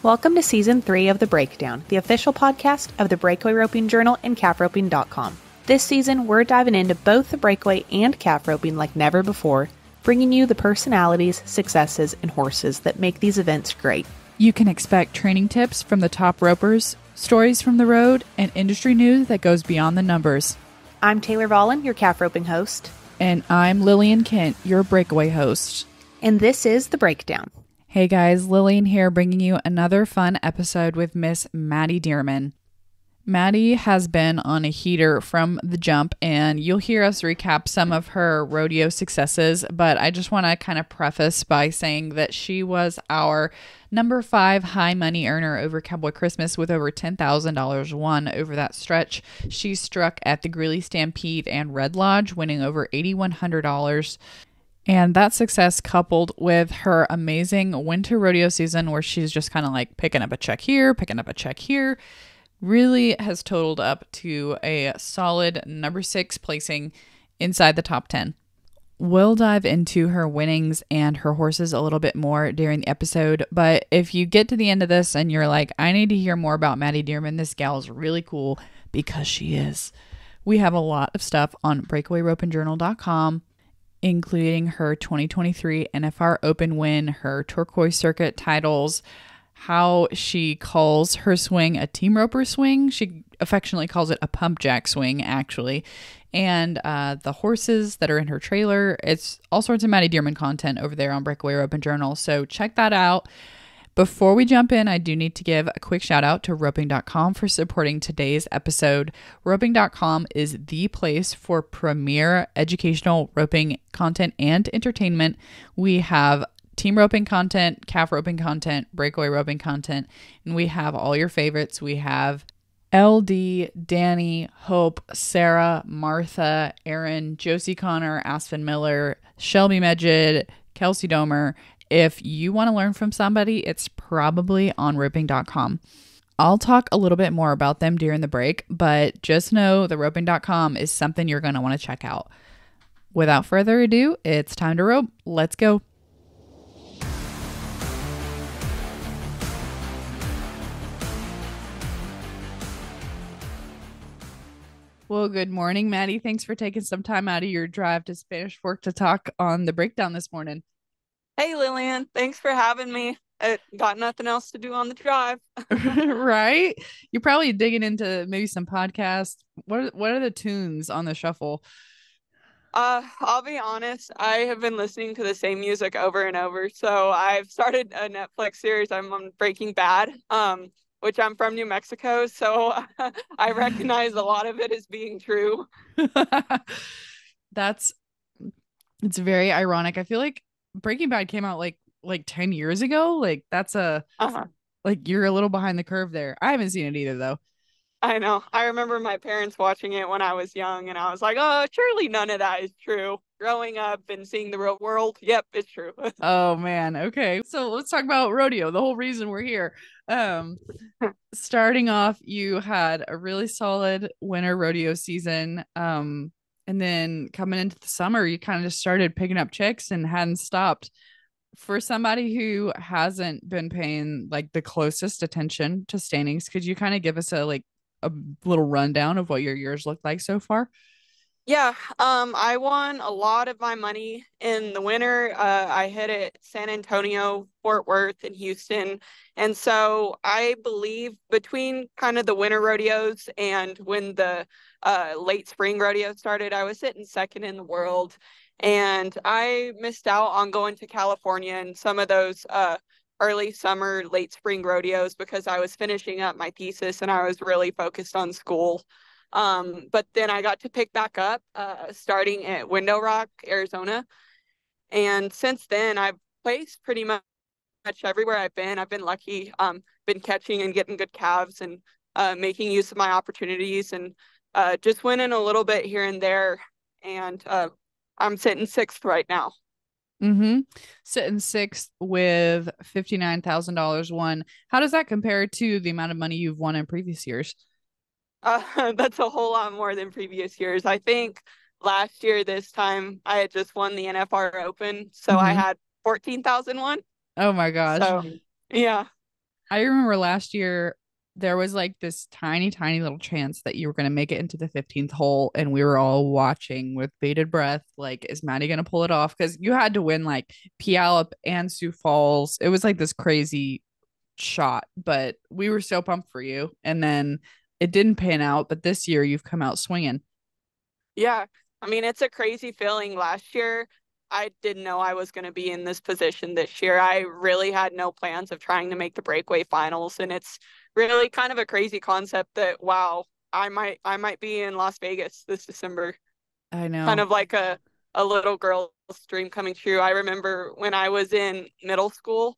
Welcome to Season 3 of The Breakdown, the official podcast of the Breakaway Roping Journal and calfroping.com. This season, we're diving into both the breakaway and calf roping like never before, bringing you the personalities, successes, and horses that make these events great. You can expect training tips from the top ropers, stories from the road, and industry news that goes beyond the numbers. I'm Taylor Vollen, your calf roping host. And I'm Lillian Kent, your breakaway host. And this is The Breakdown. Hey guys, Lillian here bringing you another fun episode with Miss Maddy Deerman. Maddy has been on a heater from the jump, and you'll hear us recap some of her rodeo successes, but I just want to kind of preface by saying that she was our number 5 high money earner over Cowboy Christmas with over $10,000 won over that stretch. She struck at the Greeley Stampede and Red Lodge, winning over $8,100. And that success, coupled with her amazing winter rodeo season where she's just kind of like picking up a check here, really has totaled up to a solid number 6 placing inside the top 10. We'll dive into her winnings and her horses a little bit more during the episode, but if you get to the end of this and you're like, I need to hear more about Maddy Deerman, this gal is really cool, because she is. We have a lot of stuff on breakawayropingjournal.com, including her 2023 NFR Open win, her turquoise circuit titles, how she calls her swing a team roper swing. She affectionately calls it a pump jack swing, actually. And the horses that are in her trailer. It's all sorts of Maddy Deerman content over there on Breakaway Open Journal. So check that out. Before we jump in, I do need to give a quick shout out to roping.com for supporting today's episode. Roping.com is the place for premier educational roping content and entertainment. We have team roping content, calf roping content, breakaway roping content, and we have all your favorites. We have LD, Danny, Hope, Sarah, Martha, Aaron, Josie Connor, Aspen Miller, Shelby Medjid, Kelsey Domer. If you want to learn from somebody, it's probably on roping.com. I'll talk a little bit more about them during the break, but just know the roping.com is something you're going to want to check out. Without further ado, it's time to rope. Let's go. Well, good morning, Maddy. Thanks for taking some time out of your drive to Spanish Fork to talk on the breakdown this morning. Hey, Lillian. Thanks for having me. I got nothing else to do on the drive. Right? You're probably digging into maybe some podcasts. What are the tunes on the shuffle? I'll be honest. I have been listening to the same music over and over. So I've started a Netflix series. I'm on Breaking Bad, which I'm from New Mexico. So I recognize a lot of it as being true. It's very ironic. I feel like Breaking Bad came out like 10 years ago. Like that's like you're a little behind the curve there. I haven't seen it either though. I know. I remember my parents watching it when I was young, and I was like, oh, surely none of that is true. Growing up and seeing the real world. Yep, it's true. Oh man. Okay. So let's talk about rodeo. The whole reason we're here. Starting off, you had a really solid winter rodeo season. And then coming into the summer, you kind of just started picking up chicks and hadn't stopped. For somebody who hasn't been paying like the closest attention to standings, could you kind of give us a little rundown of what your years look like so far? Yeah, I won a lot of my money in the winter. I hit it San Antonio, Fort Worth, and Houston. And so I believe between kind of the winter rodeos and when the late spring rodeo started, I was sitting second in the world. And I missed out on going to California and some of those early summer, late spring rodeos because I was finishing up my thesis and I was really focused on school. But then I got to pick back up starting at Window Rock, Arizona. And since then, I've placed pretty much everywhere I've been. I've been lucky, been catching and getting good calves and making use of my opportunities and just winning a little bit here and there. And I'm sitting 6th right now. Sitting 6th with $59,000 won. How does that compare to the amount of money you've won in previous years? That's a whole lot more than previous years. I think last year, this time, I had just won the NFR Open. So I had 14,001. Oh my gosh. So, yeah. I remember last year there was like this tiny, tiny little chance that you were going to make it into the 15th hole, and we were all watching with bated breath. Like, is Maddie going to pull it off? Because you had to win like Puyallup and Sioux Falls. It was like this crazy shot, but we were so pumped for you. And then it didn't pan out, but this year you've come out swinging. Yeah, I mean, it's a crazy feeling. Last year, I didn't know I was going to be in this position this year. I really had no plans of trying to make the breakaway finals, and it's really kind of a crazy concept that wow, I might be in Las Vegas this December. I Kind know. of like a little girl's dream coming true. I remember when I was in middle school,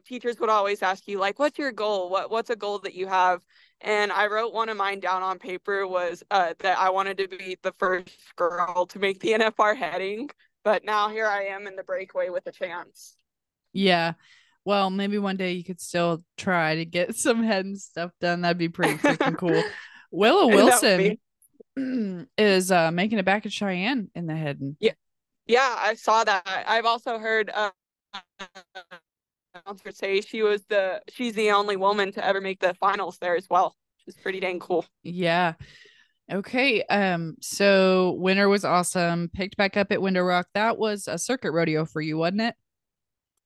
teachers would always ask you like, "What's your goal? What's a goal that you have?" And I wrote one of mine down on paper was that I wanted to be the first girl to make the NFR heading. But now here I am in the breakaway with a chance. Yeah. Well, maybe one day you could still try to get some head and stuff done. That'd be pretty freaking cool. Willow That would Wilson be. is making it back at Cheyenne in the head. Yeah, yeah, I saw that. I've also heard announcer say she's the only woman to ever make the finals there as well, which is pretty dang cool. Yeah. Okay. So winter was awesome. Picked back up at Window Rock. That was a circuit rodeo for you, wasn't it?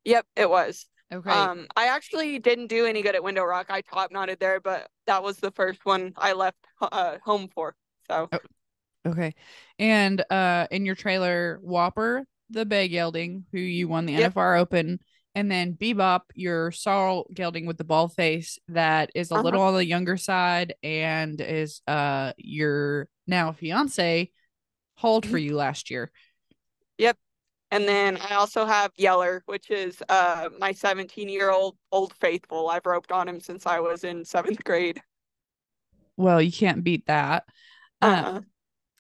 Yep, it was. Okay. I actually didn't do any good at Window Rock. I top knotted there, but that was the first one I left home for. So, Oh, okay. And in your trailer, Whopper, the bay gelding, who you won the yep. NFR Open, and then Bebop, your sorrel gelding with the bald face that is a Uh-huh. little on the younger side and is your now fiance hauled for Mhm. you last year. Yep. And then I also have Yeller, which is my 17-year-old Old Faithful. I've roped on him since I was in seventh grade. Well, you can't beat that. Um, Uh-uh.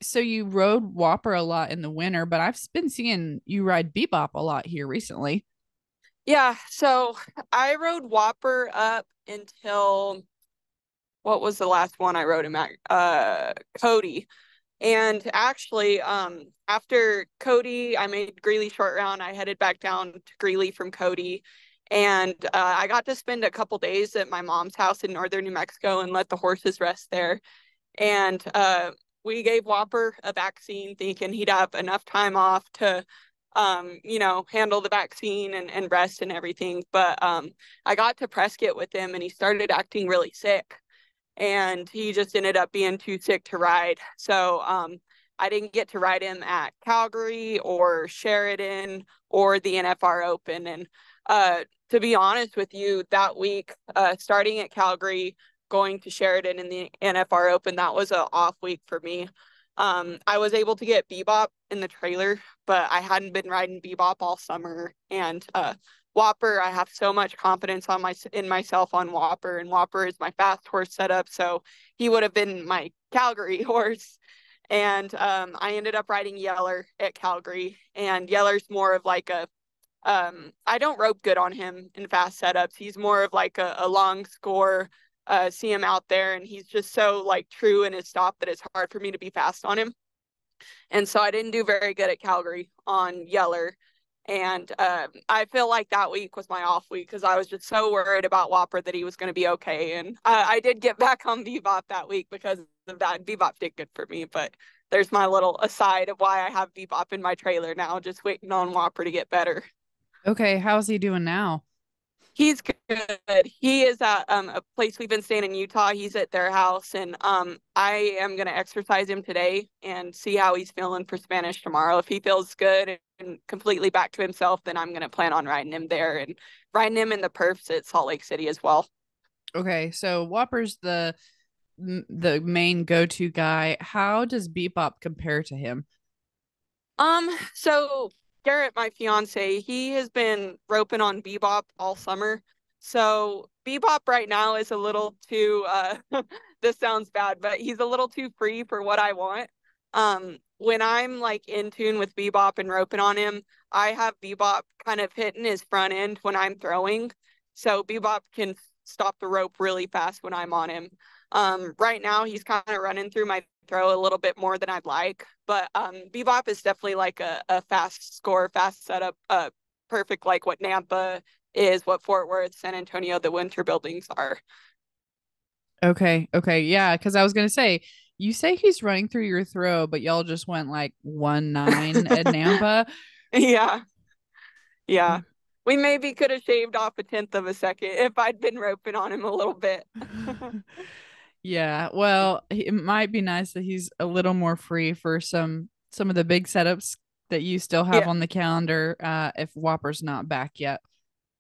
so you rode Whopper a lot in the winter, but I've been seeing you ride Bebop a lot here recently. Yeah, so I rode Whopper up until what was the last one I rode him at? Cody. And actually, after Cody, I made Greeley short round. I headed back down to Greeley from Cody, and I got to spend a couple days at my mom's house in northern New Mexico and let the horses rest there. And we gave Whopper a vaccine, thinking he'd have enough time off to, handle the vaccine and rest and everything. But I got to Prescott with him, and he started acting really sick and he just ended up being too sick to ride. So I didn't get to ride him at Calgary or Sheridan or the NFR Open. And to be honest with you, that week, starting at Calgary, going to Sheridan in the NFR Open, that was an off week for me. I was able to get Bebop in the trailer, but I hadn't been riding Bebop all summer. And Whopper, I have so much confidence in myself on Whopper, and Whopper is my fast horse setup, so he would have been my Calgary horse. And I ended up riding Yeller at Calgary, and Yeller's more of like a I don't rope good on him in fast setups. He's more of like a long score. See him out there, and he's just so like true in his stop that it's hard for me to be fast on him. And so I didn't do very good at Calgary on Yeller. And I feel like that week was my off week because I was just so worried about Whopper that he was going to be okay. And I did get back on Bebop that week because of that. Bebop did good for me, but there's my little aside of why I have Bebop in my trailer now, just waiting on Whopper to get better. Okay, how's he doing now? He's good. He is at a place we've been staying in Utah. He's at their house, and I am gonna exercise him today and see how he's feeling for Spanish tomorrow. If he feels good and completely back to himself, then I'm gonna plan on riding him there and riding him in the perfs at Salt Lake City as well. Okay, so Whopper's the main go-to guy. How does Bebop compare to him? So Garrett, my fiance, he has been roping on Bebop all summer. So Bebop right now is a little too this sounds bad, but he's a little too free for what I want. When I'm like in tune with Bebop and roping on him, I have Bebop kind of hitting his front end when I'm throwing. So Bebop can stop the rope really fast when I'm on him. Right now he's kind of running through my throw a little bit more than I'd like. But Bebop is definitely like a fast score, fast setup, perfect like what Nampa is what Fort Worth, San Antonio, the winter buildings are. Okay. Okay. Yeah. Because I was going to say, you say he's running through your throat, but y'all just went like 1-9 at Nampa. Yeah. Yeah. We maybe could have shaved off a tenth of a second if I'd been roping on him a little bit. Yeah. Well, it might be nice that he's a little more free for some of the big setups that you still have Yeah. on the calendar if Whopper's not back yet.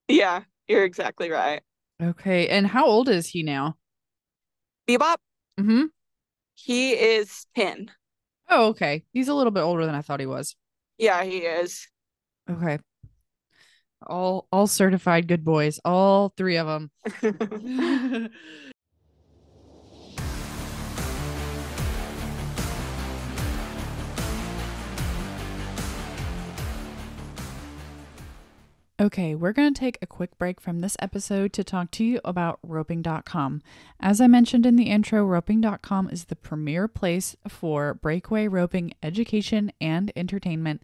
Yeah. You're exactly right. Okay. And how old is he now? Bebop, Mm-hmm. he is 10. Oh, okay. He's a little bit older than I thought he was. Yeah, he is. Okay. All certified good boys, all three of them. Okay, we're going to take a quick break from this episode to talk to you about roping.com. As I mentioned in the intro, roping.com is the premier place for breakaway roping education and entertainment.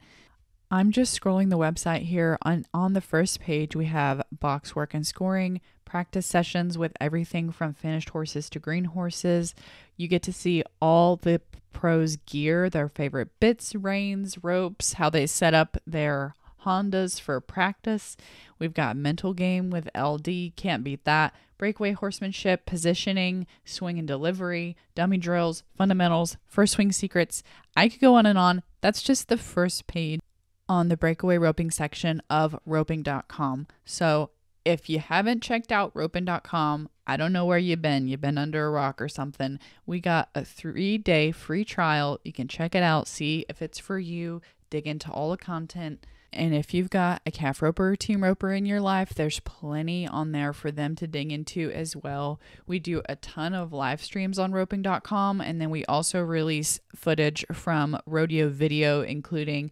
I'm just scrolling the website here. On the first page, we have box work and scoring, practice sessions with everything from finished horses to green horses. You get to see all the pros' gear, their favorite bits, reins, ropes, how they set up their Hondas for practice. We've got mental game with LD, can't beat that. Breakaway horsemanship, positioning, swing and delivery, dummy drills, fundamentals, first swing secrets. I could go on and on. That's just the first page on the breakaway roping section of roping.com. So if you haven't checked out roping.com, I don't know where you've been. You've been under a rock or something. We got a 3-day free trial. You can check it out, see if it's for you, dig into all the content. And if you've got a calf roper or team roper in your life, there's plenty on there for them to dig into as well. We do a ton of live streams on roping.com, and then we also release footage from rodeo video, including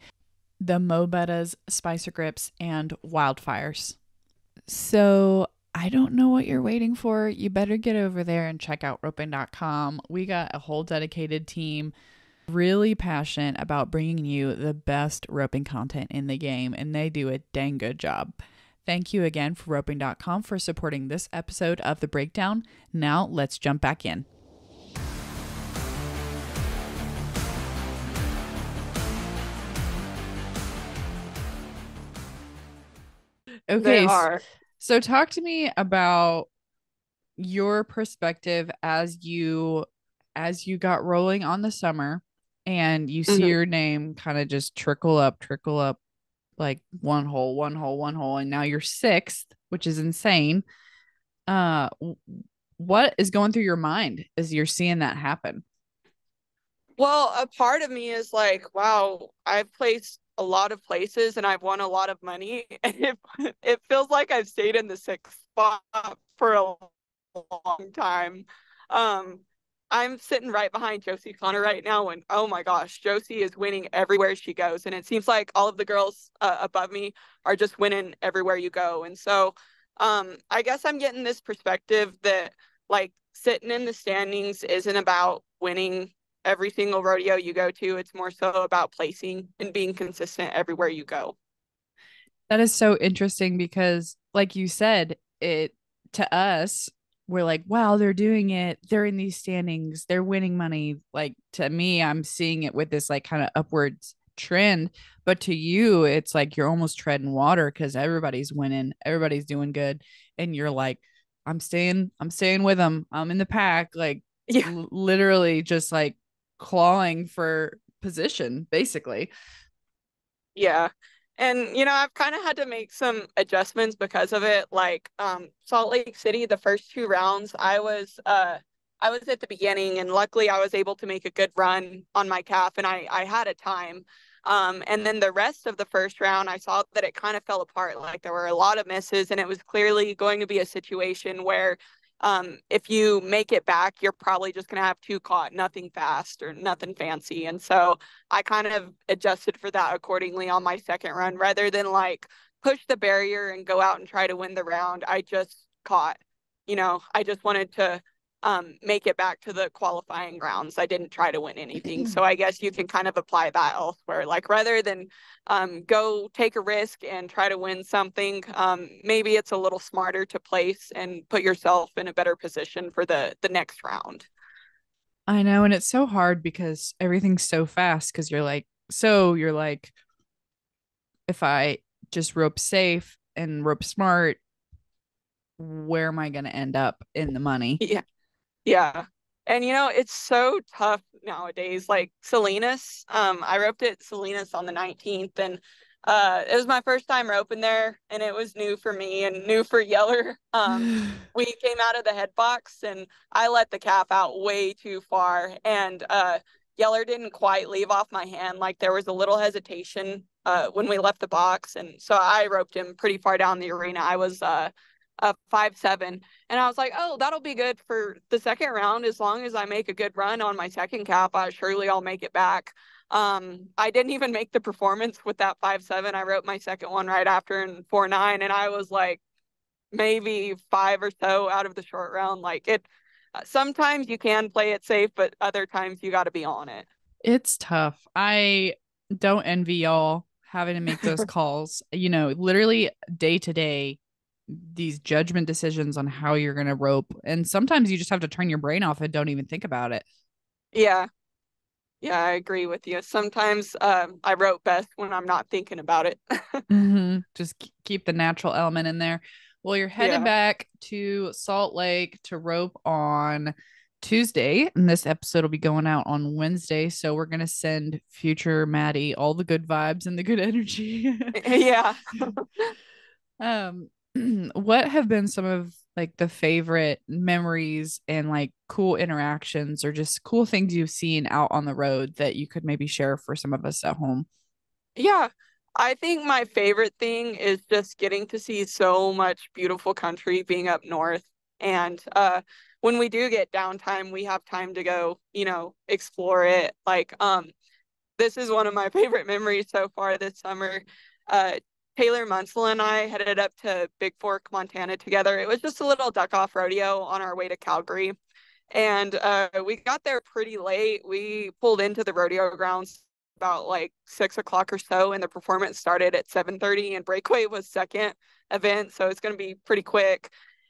the Mo Bettas, Spicer Grips, and Wildfires. So I don't know what you're waiting for. You better get over there and check out roping.com. We got a whole dedicated team really passionate about bringing you the best roping content in the game, and they do a dang good job. Thank you again for roping.com for supporting this episode of The Breakdown. Now let's jump back in. Okay, They are. so talk to me about your perspective as you got rolling on the summer and you see Mhm. your name kind of just trickle up like one hole, and now you're sixth, which is insane. Uh, what is going through your mind as you're seeing that happen? Well, a part of me is like, wow, I've placed a lot of places and I've won a lot of money. And it feels like I've stayed in the sixth spot for a long time. Um, I'm sitting right behind Josie Connor right now, and oh my gosh, Josie is winning everywhere she goes. And it seems like all of the girls above me are just winning everywhere you go. And so I guess I'm getting this perspective that like sitting in the standings isn't about winning every single rodeo you go to. It's more so about placing and being consistent everywhere you go. That is so interesting because, like you said, it to us, we're like, wow, they're doing it. They're in these standings. They're winning money. Like to me, I'm seeing it with this like kind of upwards trend. But to you, it's like you're almost treading water because everybody's winning, everybody's doing good, and you're like, I'm staying with them. I'm in the pack, like Yeah. literally just like clawing for position, basically. Yeah. And I've kind of had to make some adjustments because of it. Like Salt Lake City, the first two rounds, I was at the beginning, and luckily I was able to make a good run on my calf, and I had a time. And then the rest of the first round, I saw that it kind of fell apart. Like there were a lot of misses, and it was clearly going to be a situation where if you make it back, you're probably just going to have two caught, nothing fast or nothing fancy. And so I kind of adjusted for that accordingly on my second run rather than like push the barrier and go out and try to win the round. I just caught, I just wanted to make it back to the qualifying rounds. I didn't try to win anything. So I guess you can kind of apply that elsewhere. Like rather than go take a risk and try to win something, maybe it's a little smarter to place and put yourself in a better position for the next round. I know, and it's so hard because everything's so fast because you're like, if I just rope safe and rope smart, where am I going to end up in the money? Yeah. Yeah. And it's so tough nowadays. Like Salinas, I roped at Salinas on the 19th, and it was my first time roping there, and it was new for me and new for Yeller. We came out of the head box and I let the calf out way too far, and Yeller didn't quite leave off my hand. Like there was a little hesitation when we left the box, and so I roped him pretty far down the arena. I was 5'7", and I was like, oh, that'll be good for the second round. As long as I make a good run on my second cap, surely I'll make it back. I didn't even make the performance with that 5'7". I wrote my second one right after in 4'9", and I was like maybe five or so out of the short round. Like it, sometimes you can play it safe, but other times you got to be on it. It's tough. I don't envy y'all having to make those calls, literally day to day, these judgment decisions on how you're going to rope. And sometimes you just have to turn your brain off and don't even think about it. Yeah. Yeah, I agree with you. Sometimes I wrote best when I'm not thinking about it. Just keep the natural element in there. Well, you're headed Yeah. back to Salt Lake to rope on Tuesday, and this episode will be going out on Wednesday. So we're gonna send future Maddy all the good vibes and the good energy. Yeah. um, what have been some of like the favorite memories and like cool interactions or just cool things you've seen out on the road that you could maybe share for some of us at home? Yeah. I think my favorite thing is just getting to see so much beautiful country being up north. And when we do get downtime, we have time to go, explore it. Like this is one of my favorite memories so far this summer. Uh Taylor Munsell and I headed up to Big Fork, Montana together. It was just a little duck off rodeo on our way to Calgary. And we got there pretty late. We pulled into the rodeo grounds about like 6 o'clock or so, and the performance started at 7:30. And Breakaway was second event, so it's going to be pretty quick.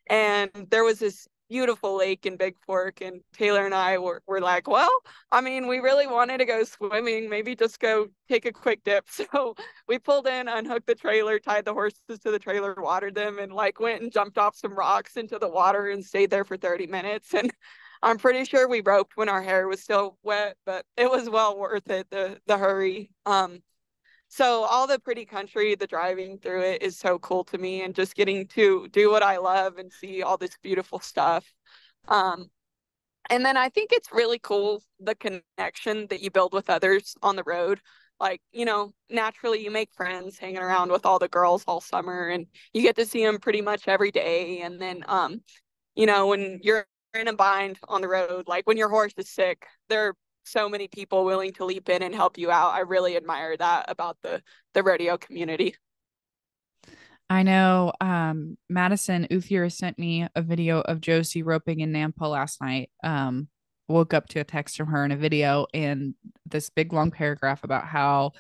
And there was this beautiful lake in Big Fork, and Taylor and I were like, well, I mean, we really wanted to go swimming, maybe just go take a quick dip. So we pulled in, unhooked the trailer, tied the horses to the trailer, watered them, and like went and jumped off some rocks into the water and stayed there for 30 minutes. And I'm pretty sure we roped when our hair was still wet, but it was well worth it, the hurry. So all the pretty country, the driving through it is so cool to me, and just getting to do what I love and see all this beautiful stuff. Um, and then I think it's really cool the connection that you build with others on the road. Like, naturally you make friends hanging around with all the girls all summer, and you get to see them pretty much every day. And then when you're in a bind on the road, like when your horse is sick, there are so many people willing to leap in and help you out. I really admire that about the rodeo community. I know Madison Uthier sent me a video of Josie roping in Nampa last night. Woke up to a text from her in a video and this big long paragraph about how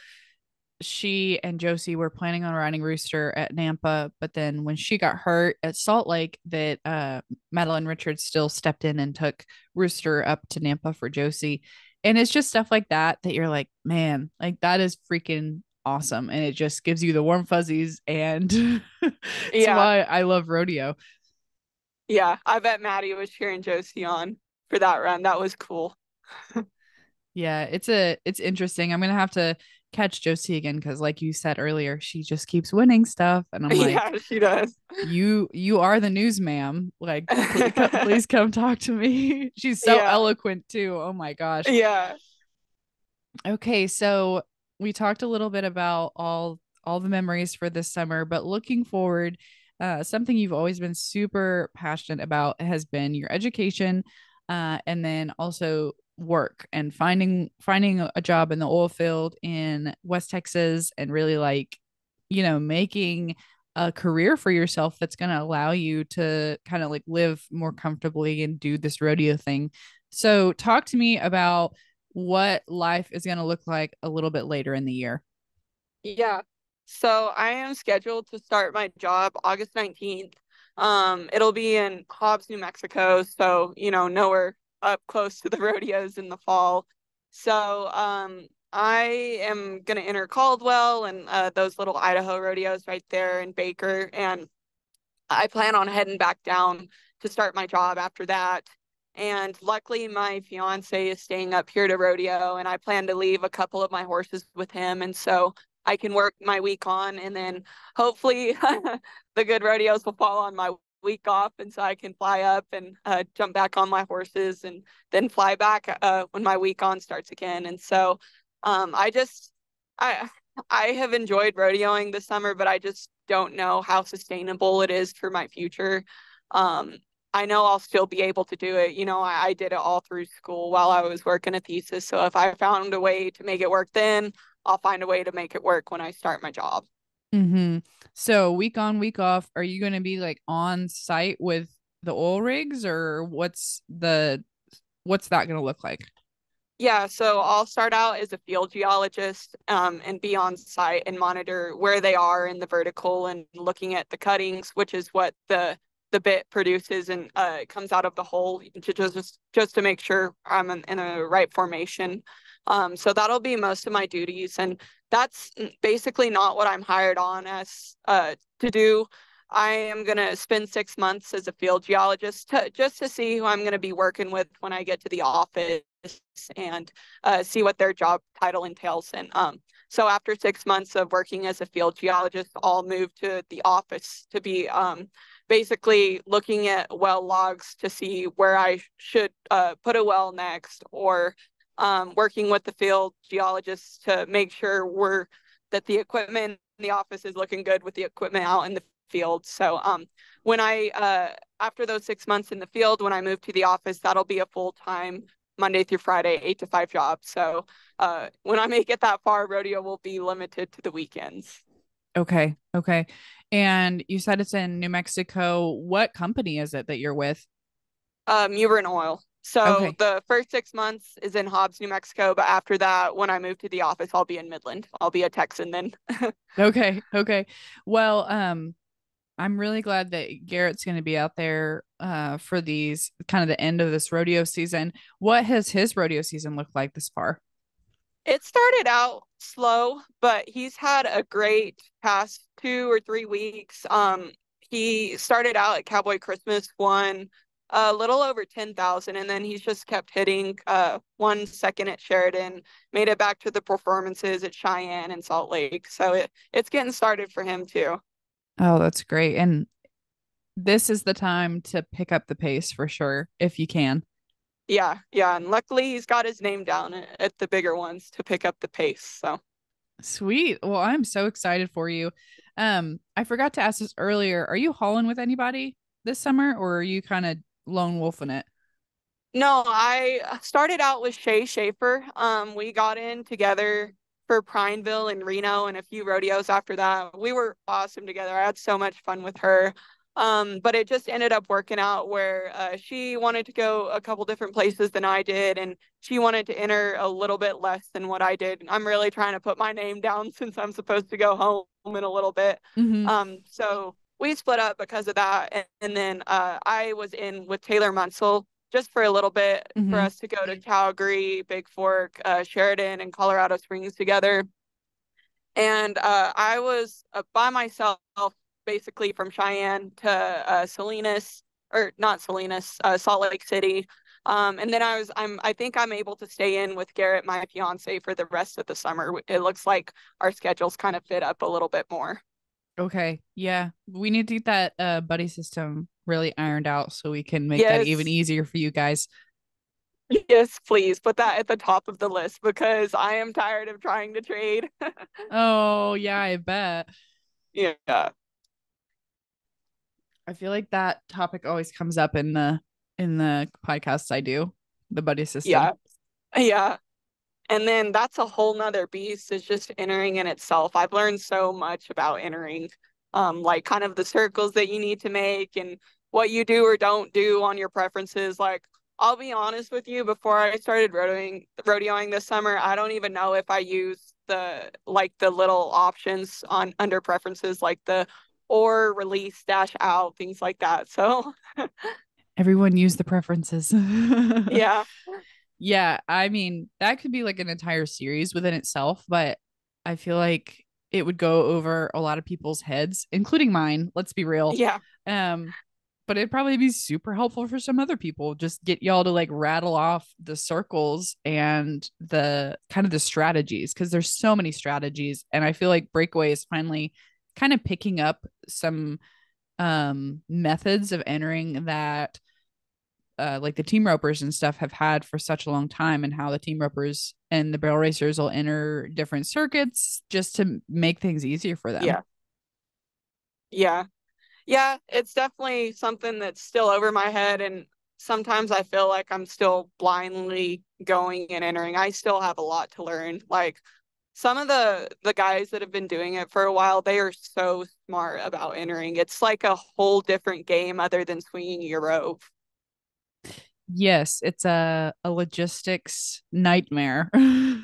she and Josie were planning on riding Rooster at Nampa, but then when she got hurt at Salt Lake, that Madeline Richards still stepped in and took Rooster up to Nampa for Josie. And it's just stuff like that you're like, man, like that is freaking awesome. And it just gives you the warm fuzzies. And it's Yeah. why I love rodeo. Yeah. I bet Maddie was cheering Josie on for that run. That was cool. Yeah, it's interesting. I'm gonna have to catch Josie again because, like you said earlier, she just keeps winning stuff, and I'm like, Yeah, she does. you are the news, ma'am. Like, please come talk to me. She's so Yeah. eloquent too. Oh my gosh. Yeah. Okay, so we talked a little bit about all the memories for this summer, but looking forward, something you've always been super passionate about has been your education, and then also work and finding a job in the oil field in West Texas and really like, making a career for yourself that's going to allow you to kind of like live more comfortably and do this rodeo thing. So, talk to me about what life is going to look like a little bit later in the year. Yeah. So I am scheduled to start my job August 19th. It'll be in Hobbs, New Mexico, so nowhere up close to the rodeos in the fall. So I am gonna enter Caldwell and those little Idaho rodeos right there in Baker, and I plan on heading back down to start my job after that. And luckily, my fiance is staying up here to rodeo, and I plan to leave a couple of my horses with him. And so I can work my week on, and then hopefully the good rodeos will fall on my week off. And so I can fly up and jump back on my horses and then fly back when my week on starts again. And so I just, I, I have enjoyed rodeoing this summer, but I just don't know how sustainable it is for my future. Um, I know I'll still be able to do it. I did it all through school while I was working a thesis. So if I found a way to make it work then, I'll find a way to make it work when I start my job. Mm-hmm. So week on, week off, are you going to be like on site with the oil rigs, or what's that going to look like? Yeah, so I'll start out as a field geologist, and be on site and monitor where they are in the vertical and looking at the cuttings, which is what the bit produces, and it comes out of the hole to just to make sure I'm in the right formation. So that'll be most of my duties, and that's basically not what I'm hired on as to do. I am gonna spend 6 months as a field geologist just to see who I'm gonna be working with when I get to the office and see what their job title entails. And so after 6 months of working as a field geologist, I'll move to the office to be basically looking at well logs to see where I should put a well next, or working with the field geologists to make sure that the equipment in the office is looking good with the equipment out in the field. So when I after those 6 months in the field, when I move to the office, that'll be a full-time Monday through Friday, 8 to 5 job. So when I make it that far, rodeo will be limited to the weekends. Okay. Okay. And you said it's in New Mexico. What company is it that you're with? Muber and Oil. So Okay. the first 6 months is in Hobbs, New Mexico, but after that, when I move to the office, I'll be in Midland. I'll be a Texan then. Okay. Okay. Well, I'm really glad that Garrett's going to be out there for these kind of the end of this rodeo season. What has his rodeo season looked like this far? It started out slow, but he's had a great past 2 or 3 weeks. He started out at Cowboy Christmas, won a little over 10,000, and then he's just kept hitting. One second at Sheridan, made it back to the performances at Cheyenne and Salt Lake. So it's getting started for him too. Oh, that's great. And this is the time to pick up the pace for sure, if you can. Yeah, yeah, and luckily he's got his name down at the bigger ones to pick up the pace. So Sweet. Well, I'm so excited for you. I forgot to ask this earlier. Are you hauling with anybody this summer, or are you kind of lone wolfing it? no, I started out with Shay Schaefer. We got in together for Prineville and Reno and a few rodeos after that. We were awesome together. I had so much fun with her. But it just ended up working out where she wanted to go a couple different places than I did, and she wanted to enter a little bit less than what I did. I'm really trying to put my name down since I'm supposed to go home in a little bit. Mm-hmm. So we split up because of that, and then I was in with Taylor Munsell just for a little bit for Mm-hmm. us to go to Calgary, Big Fork, Sheridan, and Colorado Springs together. And I was by myself basically from Cheyenne to Salinas, or not Salinas, Salt Lake City. And then I think I'm able to stay in with Garrett, my fiance, for the rest of the summer. It looks like our schedules kind of fit up a little bit more. Okay. Yeah. We need to get that buddy system really ironed out so we can make that even Yes, easier for you guys. yes, please put that at the top of the list because I am tired of trying to trade. Oh, yeah, I bet. Yeah, I feel like that topic always comes up in the podcasts I do, the buddy system. yeah, yeah. And then that's a whole nother beast is just entering in itself. I've learned so much about entering. like kind of the circles that you need to make and what you do or don't do on your preferences. Like, I'll be honest with you, before I started rodeoing this summer, I don't even know if I use the little options on under preferences, like the or, release, dash out, things like that. So Everyone use the preferences. yeah. Yeah, I mean, that could be like an entire series within itself, but I feel like it would go over a lot of people's heads, including mine, let's be real. Yeah. Um, but it'd probably be super helpful for some other people. Just get y'all to like rattle off the circles and the kind of the strategies, because there's so many strategies. And I feel like Breakaway is finally kind of picking up some methods of entering that like the team ropers and stuff have had for such a long time, and how the team ropers and the barrel racers will enter different circuits just to make things easier for them. Yeah. Yeah. Yeah, it's definitely something that's still over my head, and sometimes I feel like I'm still blindly going and entering. I still have a lot to learn. Like, some of the guys that have been doing it for a while, they are so smart about entering. It's like a whole different game other than swinging your rope. Yes, it's a logistics nightmare.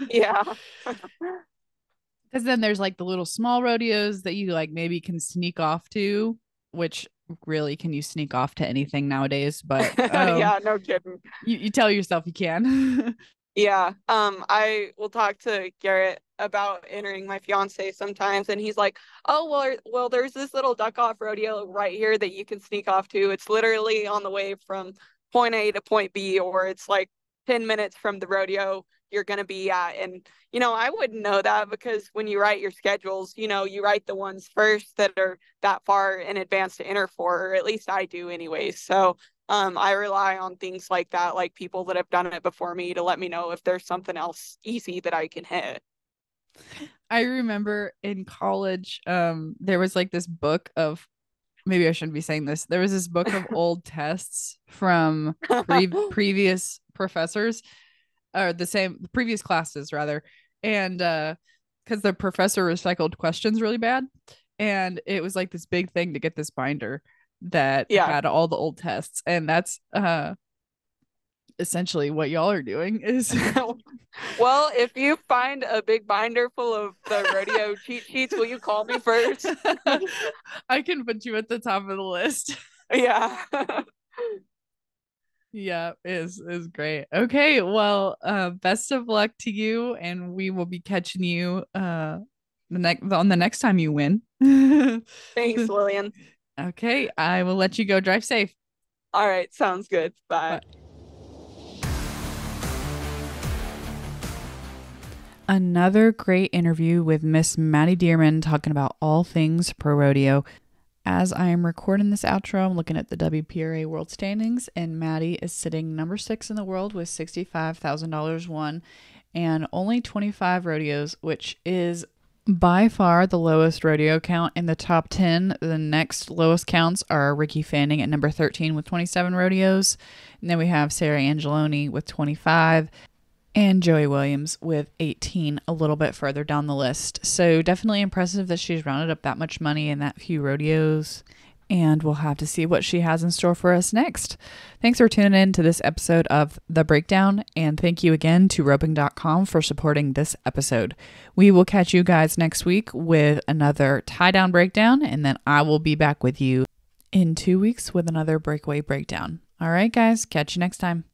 Yeah. Because then there's like the little small rodeos that you like maybe can sneak off to, which really, can you sneak off to anything nowadays? But Yeah, no kidding. you tell yourself you can. Yeah. I will talk to Garrett about entering, my fiance, sometimes, and he's like, "Oh, well, there's this little duck off rodeo right here that you can sneak off to. It's literally on the way from point A to point B, or it's like 10 minutes from the rodeo you're gonna be at." And I wouldn't know that, because when you write your schedules, you write the ones first that are that far in advance to enter for, or at least I do anyways. So I rely on things like that, like people that have done it before me, to let me know if there's something else easy that I can hit. I remember in college, there was like this book of, maybe I shouldn't be saying this. There was this book of old tests from previous professors, or the previous classes rather. And because the professor recycled questions really bad. And it was like this big thing to get this binder that Yeah. had all the old tests. And that's essentially what y'all are doing is Well, if you find a big binder full of the rodeo cheat sheets, will you call me first? I can put you at the top of the list. Yeah. Yeah, is great. Okay, well, best of luck to you, and we will be catching you the next time you win. Thanks, Lillian. Okay, I will let you go. Drive safe. All right, sounds good. Bye. Bye. Another great interview with Miss Maddy Deerman, talking about all things ProRodeo. As I am recording this outro, I'm looking at the WPRA World Standings, and Maddy is sitting number 6 in the world with $65,000 won and only 25 rodeos, which is by far the lowest rodeo count in the top 10. The next lowest counts are Ricky Fanning at number 13 with 27 rodeos. And then we have Sarah Angeloni with 25. And Joey Williams with 18, a little bit further down the list. So definitely impressive that she's rounded up that much money in that few rodeos. And we'll have to see what she has in store for us next. Thanks for tuning in to this episode of The Breakdown. And thank you again to roping.com for supporting this episode. We will catch you guys next week with another tie down breakdown. And then I will be back with you in 2 weeks with another breakaway breakdown. All right, guys, catch you next time.